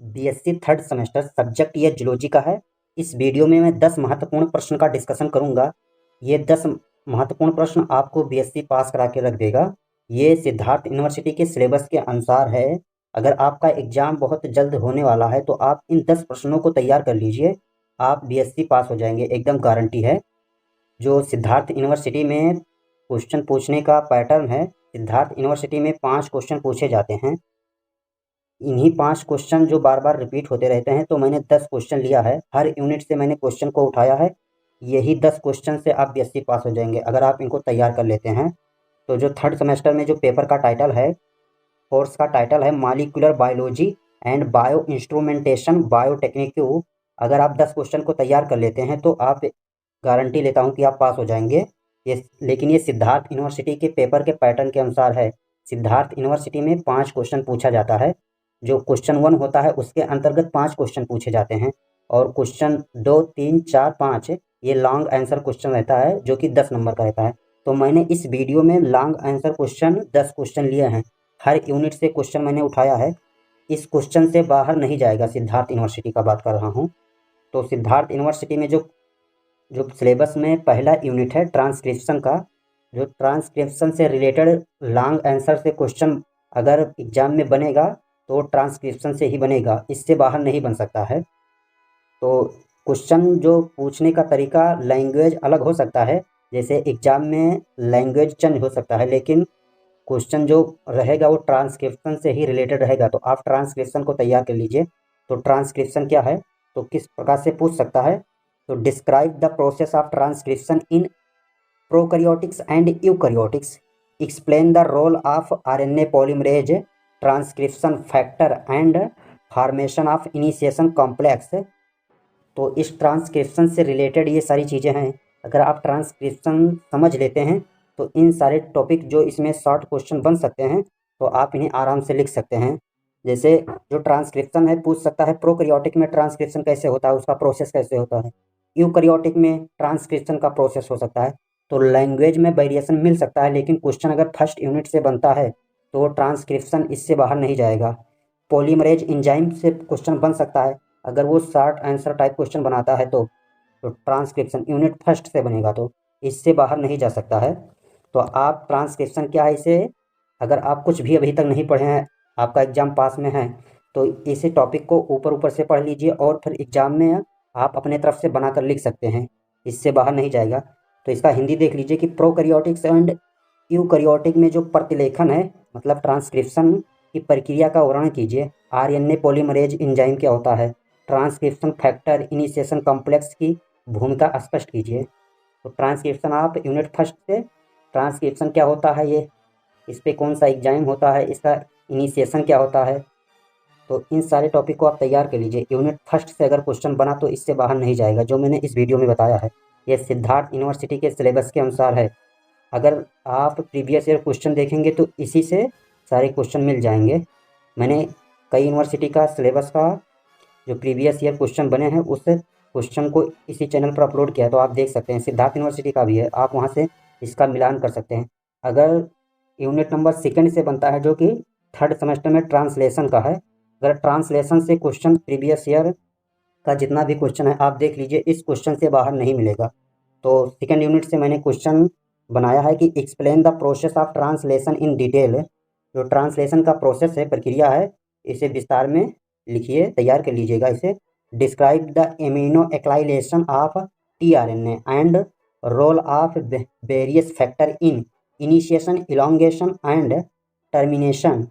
BSc third semester subject ये zoology का है। इस वीडियो में मैं 10 महत्वपूर्ण प्रश्न का डिस्कशन करूंगा। ये 10 महत्वपूर्ण प्रश्न आपको बीएससी पास करा के रख देगा। ये सिद्धार्थ यूनिवर्सिटी के सिलेबस के अनुसार है। अगर आपका एग्जाम बहुत जल्द होने वाला है तो आप इन 10 प्रश्नों को तैयार कर लीजिए, आप बीएससी पास हो जाएंगे, एकदम गारंटी है। जो सिद्धार्थ यूनिवर्सिटी में क्वेश्चन पूछने का पैटर्न है, सिद्धार्थ यूनिवर्सिटी में 5 क्वेश्चन पूछे जाते हैं। इन्हीं 5 क्वेश्चन जो बार बार रिपीट होते रहते हैं, तो मैंने 10 क्वेश्चन लिया है, हर यूनिट से मैंने क्वेश्चन को उठाया है। यही 10 क्वेश्चन से आप बीएससी पास हो जाएंगे अगर आप इनको तैयार कर लेते हैं। तो जो थर्ड सेमेस्टर में जो पेपर का टाइटल है, कोर्स का टाइटल है molecular biology and bio instrumentation biotechnique. अगर आप 10 क्वेश्चन को तैयार कर लेते हैं तो आप गारंटी लेता हूँ कि आप पास हो जाएंगे। लेकिन ये सिद्धार्थ यूनिवर्सिटी के पेपर के पैटर्न के अनुसार है। सिद्धार्थ यूनिवर्सिटी में 5 क्वेश्चन पूछा जाता है। जो क्वेश्चन 1 होता है उसके अंतर्गत 5 क्वेश्चन पूछे जाते हैं, और क्वेश्चन 2, 3, 4, 5 ये लॉन्ग आंसर क्वेश्चन रहता है जो कि 10 नंबर का रहता है। तो मैंने इस वीडियो में लॉन्ग आंसर क्वेश्चन 10 क्वेश्चन लिए हैं, हर यूनिट से क्वेश्चन मैंने उठाया है। इस क्वेश्चन से बाहर नहीं जाएगा, सिद्धार्थ यूनिवर्सिटी का बात कर रहा हूँ। तो सिद्धार्थ यूनिवर्सिटी में जो जो सिलेबस में पहला यूनिट है ट्रांसक्रिप्शन का, जो ट्रांसक्रिप्शन से रिलेटेड लॉन्ग आंसर से क्वेश्चन अगर एग्जाम में बनेगा तो ट्रांसक्रिप्शन से ही बनेगा, इससे बाहर नहीं बन सकता है। तो क्वेश्चन जो पूछने का तरीका लैंग्वेज अलग हो सकता है, जैसे एग्जाम में लैंग्वेज चेंज हो सकता है, लेकिन क्वेश्चन जो रहेगा वो ट्रांसक्रिप्शन से ही रिलेटेड रहेगा। तो आप ट्रांसक्रिप्शन को तैयार कर लीजिए। तो ट्रांसक्रिप्शन क्या है, तो किस प्रकार से पूछ सकता है, तो describe the process of transcription in prokaryotics and eukaryotics, explain the role of RNA polymerase, transcription factor and formation of initiation complex. तो इस ट्रांसक्रिप्शन से रिलेटेड ये सारी चीज़ें हैं। अगर आप ट्रांसक्रिप्शन समझ लेते हैं तो इन सारे टॉपिक जो इसमें शॉर्ट क्वेश्चन बन सकते हैं, तो आप इन्हें आराम से लिख सकते हैं। जैसे जो ट्रांसक्रिप्शन है पूछ सकता है प्रोकैरियोटिक में ट्रांसक्रिप्शन कैसे होता है, उसका प्रोसेस कैसे होता है। यूकैरियोटिक में ट्रांसक्रिप्शन का प्रोसेस हो सकता है। तो लैंग्वेज में वेरिएशन मिल सकता है, लेकिन क्वेश्चन अगर फर्स्ट यूनिट से बनता है तो ट्रांसक्रिप्शन इससे बाहर नहीं जाएगा। पॉलीमरेज एंजाइम से क्वेश्चन बन सकता है, अगर वो शॉर्ट आंसर टाइप क्वेश्चन बनाता है तो ट्रांसक्रिप्शन यूनिट फर्स्ट से बनेगा, तो इससे बाहर नहीं जा सकता है। तो आप ट्रांसक्रिप्शन क्या है, इसे अगर आप कुछ भी अभी तक नहीं पढ़े हैं, आपका एग्ज़ाम पास में है, तो इसी टॉपिक को ऊपर ऊपर से पढ़ लीजिए और फिर एग्ज़ाम में आप अपने तरफ से बनाकर लिख सकते हैं, इससे बाहर नहीं जाएगा। तो इसका हिंदी देख लीजिए कि प्रोकैरियोटिक्स एंड यूकैरियोटिक में जो प्रतिलेखन है, मतलब ट्रांसक्रिप्शन की प्रक्रिया का वर्णन कीजिए। आरएनए पॉलीमरेज एंजाइम क्या होता है, ट्रांसक्रिप्शन फैक्टर, इनिशिएशन कॉम्प्लेक्स की भूमिका स्पष्ट कीजिए। तो ट्रांसक्रिप्शन आप यूनिट फर्स्ट से ट्रांसक्रिप्शन क्या होता है, ये इस पर कौन सा एग्जाम होता है, इसका इनिशिएशन क्या होता है, तो इन सारे टॉपिक को आप तैयार कर लीजिए। यूनिट फर्स्ट से अगर क्वेश्चन बना तो इससे बाहर नहीं जाएगा, जो मैंने इस वीडियो में बताया है। यह सिद्धार्थ यूनिवर्सिटी के सिलेबस के अनुसार है। अगर आप प्रीवियस ईयर क्वेश्चन देखेंगे तो इसी से सारे क्वेश्चन मिल जाएंगे। मैंने कई यूनिवर्सिटी का सिलेबस का जो प्रीवियस ईयर क्वेश्चन बने हैं उस क्वेश्चन को इसी चैनल पर अपलोड किया है, तो आप देख सकते हैं। सिद्धार्थ यूनिवर्सिटी का भी है, आप वहाँ से इसका मिलान कर सकते हैं। अगर यूनिट नंबर सेकंड से बनता है जो कि थर्ड सेमेस्टर में ट्रांसलेशन का है, अगर ट्रांसलेशन से क्वेश्चन प्रीवियस ईयर का जितना भी क्वेश्चन है आप देख लीजिए, इस क्वेश्चन से बाहर नहीं मिलेगा। तो सेकेंड यूनिट से मैंने क्वेश्चन बनाया है कि explain the process of translation in detail. जो ट्रांसलेशन का प्रोसेस है, प्रक्रिया है, इसे विस्तार में लिखिए, तैयार कर लीजिएगा इसे। Describe the amino acylation of tRNA and role of various factor in initiation, elongation and termination.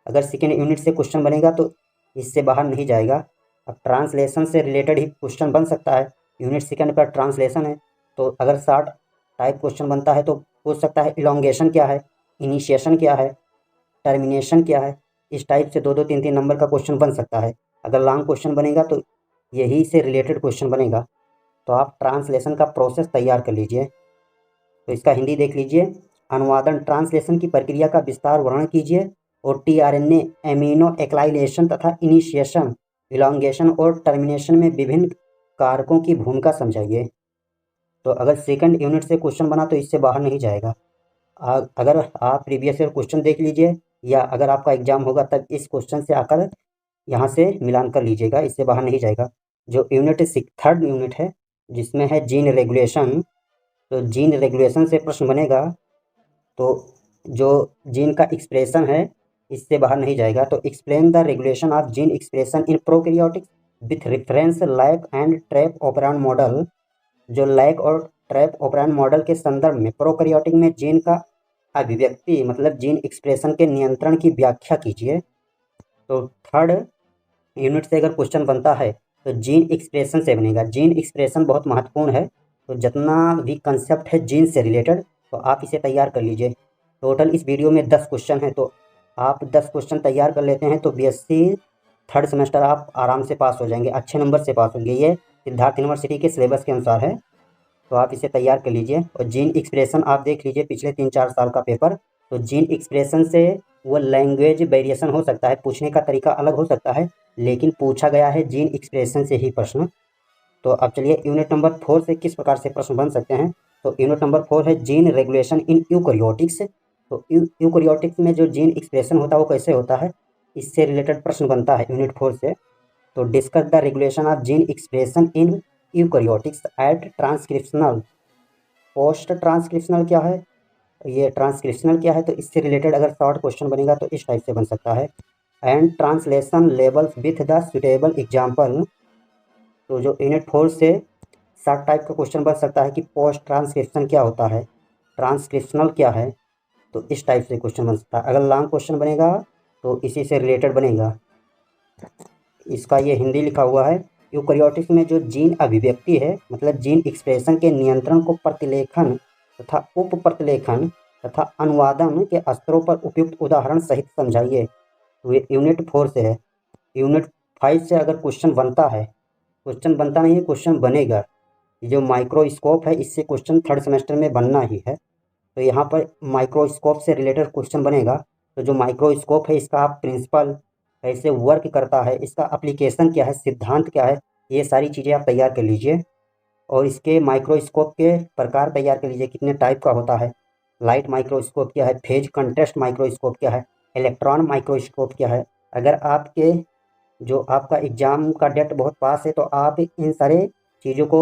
अगर सेकेंड यूनिट से क्वेश्चन बनेगा तो इससे बाहर नहीं जाएगा। अब ट्रांसलेशन से रिलेटेड ही क्वेश्चन बन सकता है, यूनिट सेकेंड पर ट्रांसलेशन है, तो अगर शॉर्ट टाइप क्वेश्चन बनता है तो पूछ सकता है इलोंगेशन क्या है, इनिशिएशन क्या है, टर्मिनेशन क्या है। इस टाइप से 2-2, 3-3 नंबर का क्वेश्चन बन सकता है। अगर लॉन्ग क्वेश्चन बनेगा तो यही से रिलेटेड क्वेश्चन बनेगा। तो आप ट्रांसलेशन का प्रोसेस तैयार कर लीजिए। तो इसका हिंदी देख लीजिए। अनुवादन, ट्रांसलेशन की प्रक्रिया का विस्तार वर्णन कीजिए और टीआरएनए एमिनो एक्लाइलेशन तथा इनिशिएशन, इलोंगेशन और टर्मिनेशन में विभिन्न कारकों की भूमिका समझाइए। तो अगर सेकंड यूनिट से क्वेश्चन बना तो इससे बाहर नहीं जाएगा। अगर आप प्रीवियस ईयर क्वेश्चन देख लीजिए, या अगर आपका एग्जाम होगा तब इस क्वेश्चन से आकर यहाँ से मिलान कर लीजिएगा, इससे बाहर नहीं जाएगा। जो यूनिट 3rd यूनिट है जिसमें है जीन रेगुलेशन, तो जीन रेगुलेशन से प्रश्न बनेगा। तो जो जीन का एक्सप्रेशन है इससे बाहर नहीं जाएगा। तो explain the regulation of gene expression in prokaryotics with reference lac and trp operon model. जो लैक और ट्रैप ऑपरेंड मॉडल के संदर्भ में प्रोकैरियोटिक में जीन का अभिव्यक्ति मतलब जीन एक्सप्रेशन के नियंत्रण की व्याख्या कीजिए। तो 3rd यूनिट से अगर क्वेश्चन बनता है तो जीन एक्सप्रेशन से बनेगा। जीन एक्सप्रेशन बहुत महत्वपूर्ण है, तो जितना भी कंसेप्ट है जीन से रिलेटेड तो आप इसे तैयार कर लीजिए। टोटल इस वीडियो में 10 क्वेश्चन हैं, तो आप 10 क्वेश्चन तैयार कर लेते हैं तो बीएससी 3rd सेमेस्टर आप आराम से पास हो जाएंगे, अच्छे नंबर से पास होंगे। ये सिद्धार्थ यूनिवर्सिटी के सिलेबस के अनुसार है, तो आप इसे तैयार कर लीजिए। और जीन एक्सप्रेशन आप देख लीजिए पिछले 3-4 साल का पेपर, तो जीन एक्सप्रेशन से वो लैंग्वेज वेरिएशन हो सकता है, पूछने का तरीका अलग हो सकता है, लेकिन पूछा गया है जीन एक्सप्रेशन से ही प्रश्न। तो अब चलिए यूनिट नंबर 4 से किस प्रकार से प्रश्न बन सकते हैं। तो यूनिट नंबर 4 है जीन रेगुलेशन इन यूकैरियोटिक्स। तो यूकैरियोटिक्स में जो जीन एक्सप्रेशन होता है वो कैसे होता है, इससे रिलेटेड प्रश्न बनता है यूनिट 4 से। तो discuss the regulation of gene expression in eukaryotics at transcriptional. Post transcriptional क्या है, ये ट्रांसक्रिप्शनल क्या है, तो इससे रिलेटेड अगर शॉर्ट क्वेश्चन बनेगा तो इस टाइप से बन सकता है। And translation levels with the suitable example. तो जो यूनिट 4 से शॉर्ट टाइप का क्वेश्चन बन सकता है कि पोस्ट ट्रांसक्रिप्शन क्या होता है, ट्रांसक्रिप्शनल क्या है, तो इस टाइप से क्वेश्चन बन सकता है। अगर लॉन्ग क्वेश्चन बनेगा तो इसी से रिलेटेड बनेगा। इसका ये हिंदी लिखा हुआ है। यूकैरियोटिक्स में जो जीन अभिव्यक्ति है मतलब जीन एक्सप्रेशन के नियंत्रण को प्रतिलेखन तथा उप प्रतिलेखन तथा अनुवादन के स्तरों पर उपयुक्त उदाहरण सहित समझाइए। तो ये यूनिट 4 से है। यूनिट 5 से अगर क्वेश्चन बनता है, क्वेश्चन बनता नहीं है, क्वेश्चन बनेगा। जो माइक्रोस्कोप है इससे क्वेश्चन 3rd सेमेस्टर में बनना ही है, तो यहाँ पर माइक्रोस्कोप से रिलेटेड क्वेश्चन बनेगा। तो जो माइक्रोस्कोप है इसका आप प्रिंसिपल कैसे वर्क करता है, इसका एप्लीकेशन क्या है, सिद्धांत क्या है, ये सारी चीज़ें आप तैयार कर लीजिए। और इसके माइक्रोस्कोप के प्रकार तैयार कर लीजिए, कितने टाइप का होता है, लाइट माइक्रोस्कोप क्या है, फेज कंट्रास्ट माइक्रोस्कोप क्या है, इलेक्ट्रॉन माइक्रोस्कोप क्या है। अगर आपके जो आपका एग्ज़ाम का डेट बहुत पास है तो आप इन सारे चीज़ों को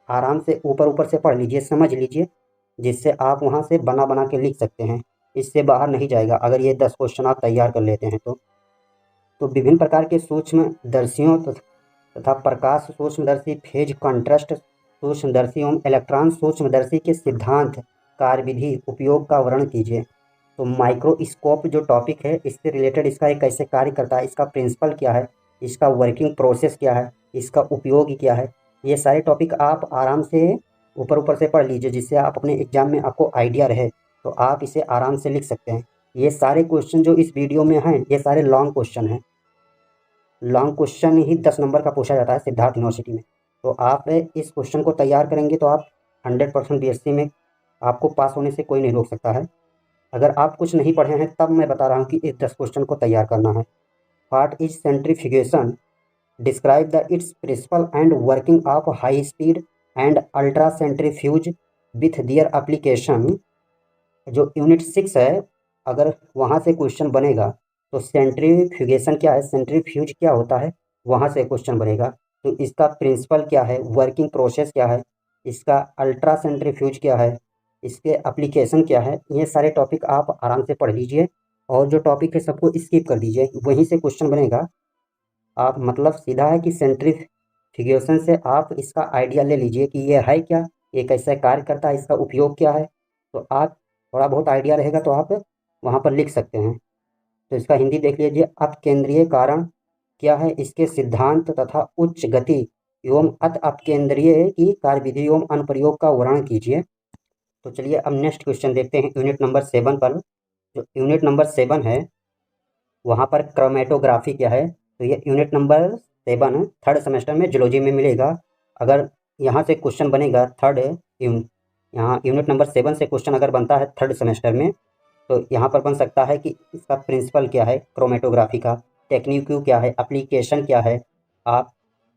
आराम से ऊपर ऊपर से पढ़ लीजिए, समझ लीजिए, जिससे आप वहाँ से बना बना के लिख सकते हैं, इससे बाहर नहीं जाएगा अगर ये 10 क्वेश्चन आप तैयार कर लेते हैं तो विभिन्न प्रकार के सूक्ष्मदर्शियों तथा प्रकाश सूक्ष्मदर्शी, फेज कंट्रास्ट सूक्ष्मदर्शी एवं इलेक्ट्रॉन सूक्ष्मदर्शी के सिद्धांत, कार्यविधि, उपयोग का वर्णन कीजिए। तो माइक्रोस्कोप जो टॉपिक है इससे रिलेटेड इसका एक कैसे कार्य करता है, इसका प्रिंसिपल क्या है, इसका वर्किंग प्रोसेस क्या है, इसका उपयोग क्या है, ये सारे टॉपिक आप आराम से ऊपर ऊपर से पढ़ लीजिए, जिससे आप अपने एग्जाम में आपको आइडिया रहे तो आप इसे आराम से लिख सकते हैं। ये सारे क्वेश्चन जो इस वीडियो में हैं ये सारे लॉन्ग क्वेश्चन हैं। लॉन्ग क्वेश्चन ही 10 नंबर का पूछा जाता है सिद्धार्थ यूनिवर्सिटी में। तो आप इस क्वेश्चन को तैयार करेंगे तो आप 100% बीएससी में आपको पास होने से कोई नहीं रोक सकता है। अगर आप कुछ नहीं पढ़े हैं तब मैं बता रहा हूँ कि इस 10 क्वेश्चन को तैयार करना है। What is centrifugation, describe the its principle and working of high speed and ultra centrifuge with their application. जो यूनिट 6 है अगर वहाँ से क्वेश्चन बनेगा तो सेंट्रीफ्यूगेशन क्या है, सेंट्रीफ्यूज क्या होता है, वहाँ से क्वेश्चन बनेगा। तो इसका प्रिंसिपल क्या है, वर्किंग प्रोसेस क्या है, इसका अल्ट्रा सेंट्रीफ्यूज क्या है, इसके एप्लीकेशन क्या है, ये सारे टॉपिक आप आराम से पढ़ लीजिए। और जो टॉपिक है सबको स्किप कर दीजिए, वहीं से क्वेश्चन बनेगा। आप मतलब सीधा है कि सेंट्रीफ्यूगेशन से आप इसका आइडिया ले लीजिए कि ये है क्या, ये कैसे कार्य करता है, इसका उपयोग क्या है, तो आप थोड़ा बहुत आइडिया रहेगा तो आप वहाँ पर लिख सकते हैं। तो इसका हिंदी देख लीजिए, अपकेंद्रीय कारण क्या है, इसके सिद्धांत तथा उच्च गति एवं अत अपकेंद्रीय की कार्यविधि एवं अनुप्रयोग का वर्णन कीजिए। तो चलिए अब नेक्स्ट क्वेश्चन देखते हैं यूनिट नंबर 7 पर। जो यूनिट नंबर 7 है वहाँ पर क्रोमेटोग्राफी क्या है, तो ये यूनिट नंबर 7 3rd सेमेस्टर में जूलॉजी में मिलेगा। अगर यहाँ से क्वेश्चन बनेगा यहाँ यूनिट नंबर 7 से क्वेश्चन अगर बनता है 3rd सेमेस्टर में तो यहाँ पर बन सकता है कि इसका प्रिंसिपल क्या है क्रोमेटोग्राफी का, टेक्निक क्या है, एप्लीकेशन क्या है, आप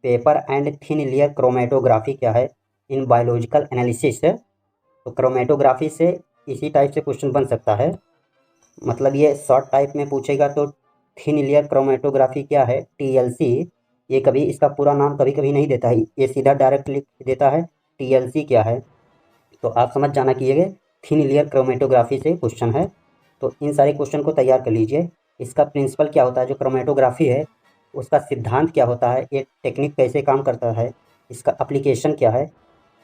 paper and thin layer chromatography क्या है इन बायोलॉजिकल एनालिसिस। तो क्रोमेटोग्राफी से इसी टाइप से क्वेश्चन बन सकता है, मतलब ये शॉर्ट टाइप में पूछेगा तो थिन लेयर क्रोमेटोग्राफी क्या है, TLC। ये कभी इसका पूरा नाम कभी कभी नहीं देता है, ये सीधा डायरेक्ट लिख देता है TLC क्या है। तो आप समझ जाना कि ये थिन लेयर क्रोमेटोग्राफी से क्वेश्चन है। तो इन सारे क्वेश्चन को तैयार कर लीजिए। इसका प्रिंसिपल क्या होता है, जो क्रोमेटोग्राफी है उसका सिद्धांत क्या होता है, ये टेक्निक कैसे काम करता है, इसका एप्लीकेशन क्या है।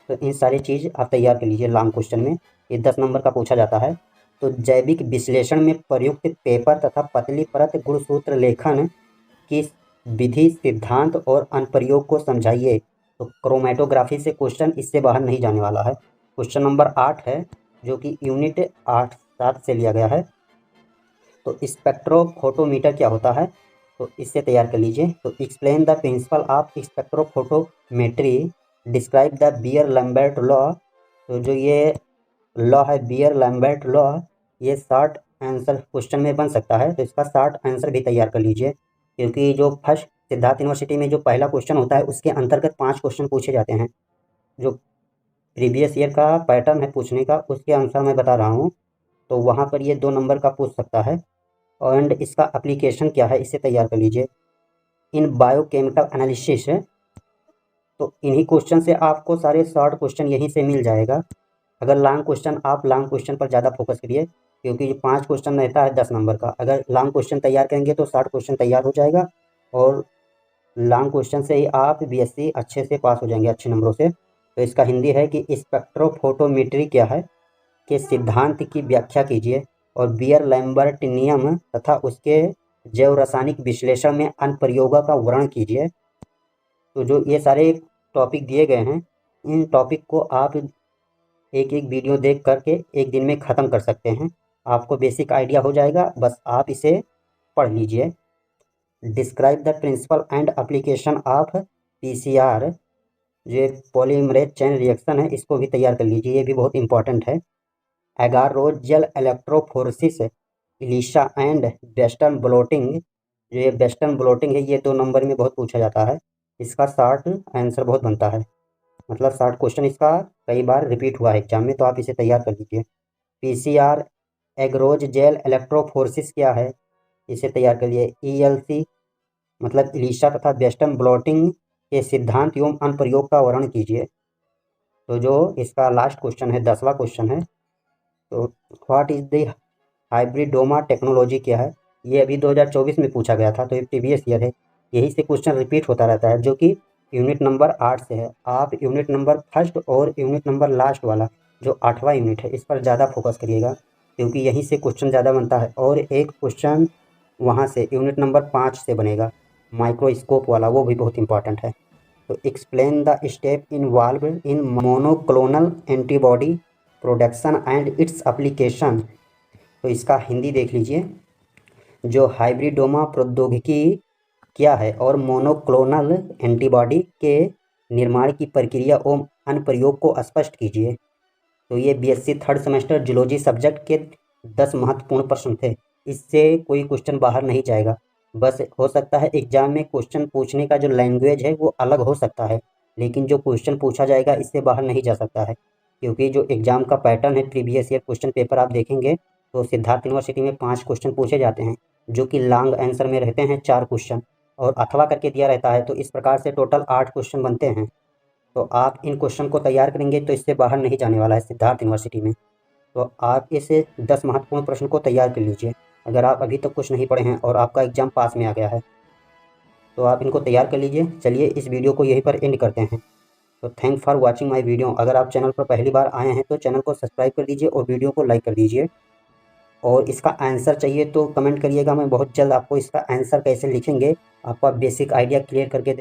तो इन सारी चीज़ आप तैयार कर लीजिए। लॉन्ग क्वेश्चन में ये 10 नंबर का पूछा जाता है। तो जैविक विश्लेषण में प्रयुक्त पेपर तथा पतली परत गुणसूत्र लेखन की विधि, सिद्धांत और अनुप्रयोग को समझाइए। तो क्रोमेटोग्राफी से क्वेश्चन इससे बाहर नहीं जाने वाला है। क्वेश्चन नंबर 8 है, जो कि यूनिट 8-7 से लिया गया है। तो स्पेक्ट्रोफोटोमीटर क्या होता है, तो इससे तैयार कर लीजिए। तो explain the principle of spectrophotometry, describe the Beer Lambert law. तो जो ये लॉ है बियर लैम्बर्ट लॉ, ये शॉर्ट आंसर क्वेश्चन में बन सकता है। तो इसका शॉर्ट आंसर भी तैयार कर लीजिए, क्योंकि जो फर्स्ट सिद्धार्थ यूनिवर्सिटी में जो पहला क्वेश्चन होता है उसके अंतर्गत 5 क्वेश्चन पूछे जाते हैं। जो प्रीवियस ईयर का पैटर्न है पूछने का, उसके अनुसार मैं बता रहा हूँ। तो वहाँ पर ये 2 नंबर का पूछ सकता है। एंड इसका एप्लीकेशन क्या है, इसे तैयार कर लीजिए। इन बायोकेमिकल एनालिसिस, तो इन्हीं क्वेश्चन से आपको सारे शॉर्ट क्वेश्चन यहीं से मिल जाएगा। अगर लॉन्ग क्वेश्चन, आप लॉन्ग क्वेश्चन पर ज़्यादा फोकस करिए, क्योंकि जो 5 क्वेश्चन रहता है 10 नंबर का, अगर लॉन्ग क्वेश्चन तैयार करेंगे तो शॉर्ट क्वेश्चन तैयार हो जाएगा। और लॉन्ग क्वेश्चन से ही आप BSc अच्छे से पास हो जाएंगे, अच्छे नंबरों से। तो इसका हिंदी है कि स्पेक्ट्रोफोटोमेट्री क्या है के सिद्धांत की व्याख्या कीजिए, और बियर लैम्बर्ट नियम तथा उसके जैव रासायनिक विश्लेषण में अनुप्रयोगों का वर्णन कीजिए। तो जो ये सारे टॉपिक दिए गए हैं, इन टॉपिक को आप एक एक वीडियो देख करके एक दिन में ख़त्म कर सकते हैं। आपको बेसिक आइडिया हो जाएगा, बस आप इसे पढ़ लीजिए। Describe the principle and application of PCR, जो पॉलीमरेज चेन रिएक्शन है, इसको भी तैयार कर लीजिए, ये भी बहुत इंपॉर्टेंट है। Agarose gel electrophoresis, ELISA and western blotting, जो ये वेस्टर्न ब्लोटिंग है ये 2 नंबर में बहुत पूछा जाता है। इसका शॉर्ट आंसर बहुत बनता है, मतलब शॉर्ट क्वेश्चन इसका कई बार रिपीट हुआ है एग्जाम में, तो आप इसे तैयार कर लीजिए। PCR एगरोज जेल इलेक्ट्रोफोरेसिस क्या है, इसे तैयार कर लिए। ELC मतलब इलिशा तथा वेस्टर्न ब्लोटिंग के सिद्धांत एवं अनुप्रयोग का वर्णन कीजिए। तो जो इसका लास्ट क्वेश्चन है, 10वां क्वेश्चन है, तो what is the hybridoma technology क्या है। ये अभी 2024 में पूछा गया था, तो ये प्रीवियस ईयर है। यही से क्वेश्चन रिपीट होता रहता है, जो कि यूनिट नंबर 8 से है। आप यूनिट नंबर फर्स्ट और यूनिट नंबर लास्ट वाला जो 8वां यूनिट है, इस पर ज़्यादा फोकस करिएगा, क्योंकि यहीं से क्वेश्चन ज़्यादा बनता है। और एक क्वेश्चन वहाँ से यूनिट नंबर 5 से बनेगा, माइक्रोस्कोप वाला, वो भी बहुत इंपॉर्टेंट है। तो explain the step involve in monoclonal antibody production and its application. तो इसका हिंदी देख लीजिए। जो हाइब्रिडोमा प्रौद्योगिकी क्या है और मोनोक्लोनल एंटीबॉडी के निर्माण की प्रक्रिया और अनुप्रयोग को स्पष्ट कीजिए। तो ये BSc third semester zoology subject के 10 महत्वपूर्ण प्रश्न थे। इससे कोई क्वेश्चन बाहर नहीं जाएगा। बस हो सकता है एग्जाम में क्वेश्चन पूछने का जो लैंग्वेज है वो अलग हो सकता है, लेकिन जो क्वेश्चन पूछा जाएगा इससे बाहर नहीं जा सकता है, क्योंकि जो एग्जाम का पैटर्न है, प्रीवियस ईयर क्वेश्चन पेपर आप देखेंगे तो सिद्धार्थ यूनिवर्सिटी में 5 क्वेश्चन पूछे जाते हैं, जो कि लॉन्ग आंसर में रहते हैं 4 क्वेश्चन, और अथवा करके दिया रहता है। तो इस प्रकार से टोटल 8 क्वेश्चन बनते हैं। तो आप इन क्वेश्चन को तैयार करेंगे तो इससे बाहर नहीं जाने वाला है सिद्धार्थ यूनिवर्सिटी में। तो आप इस 10 महत्वपूर्ण प्रश्न को तैयार कर लीजिए। अगर आप अभी तक कुछ नहीं पढ़े हैं और आपका एग्जाम पास में आ गया है, तो आप इनको तैयार कर लीजिए। चलिए इस वीडियो को यहीं पर एंड करते हैं। तो thank for watching my video. अगर आप चैनल पर पहली बार आए हैं तो चैनल को सब्सक्राइब कर दीजिए और वीडियो को लाइक कर दीजिए। और इसका आंसर चाहिए तो कमेंट करिएगा, मैं बहुत जल्द आपको इसका आंसर कैसे लिखेंगे आपका बेसिक आइडिया क्लियर करके